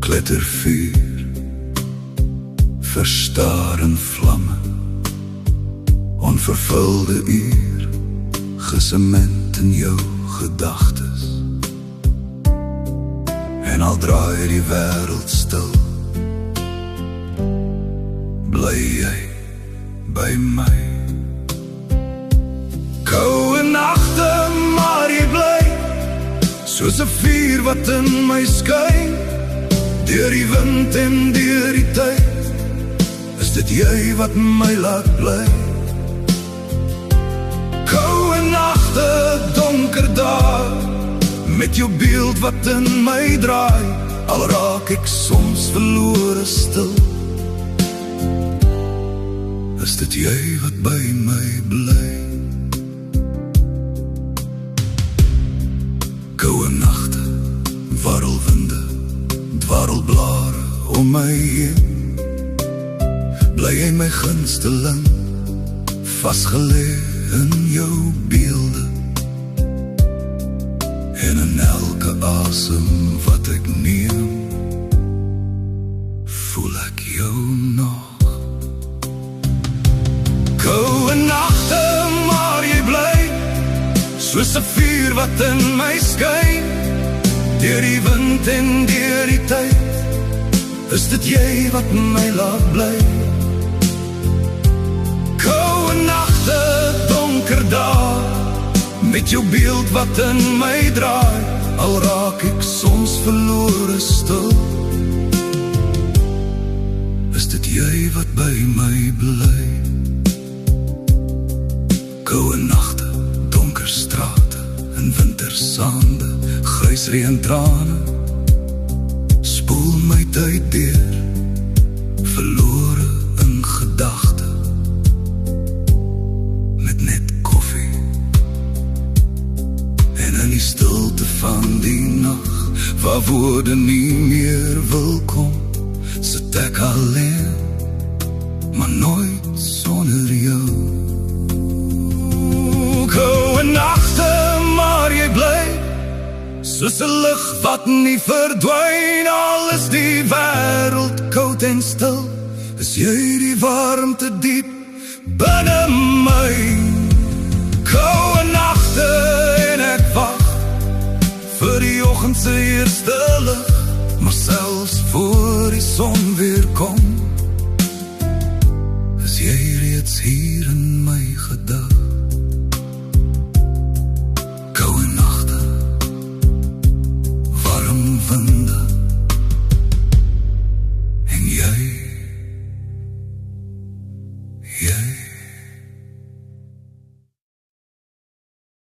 glittervuur, verstaren vlamme, onvervulde uur, gesement in jou gedagtes. En al draai die wêreld stil, bly jy by my. Koue nagte, maar jy bly, soos 'n vuur wat in my skyn. Deur die wind en deur die tyd, is dit jy wat my laat bly. Koue nagte, donker dae, met jou beeld wat in my draai. Al raak ek soms verlore stil, is dit jy wat by my bly. Koue nagte, warrelwinde, dwarrelblare om my heen. Bly jy my gunsteling, vasgelê in jou beelde. En in elke asem wat ek neem, voel ek jou nog. Koue nagte, maar jy bly, soos 'n vuur wat in my skyn. Deur die wind en deur die tyd, is dit jy wat my laat bly. Koue nagte, donker dae, met jou beeld wat in my draai. Al raak ek soms verlore stil, is dit jy wat by my bly. Koue nagte, donker strate, in wintersande, grysreën trane, spoel my tyd deur, verlore in gedagte, met net koffie. En in die stilte van die nag, waar woorde nie meer wil kom, sit ek alleen, maar nooit sonder jou. Koue nagte, maar jy bly, soos 'n lig wat nie verdwyn. Al is die wêreld koud en stil, is jy die warmte diep binne my. Koue nagte en ek wag vir die oggend se eerste lig,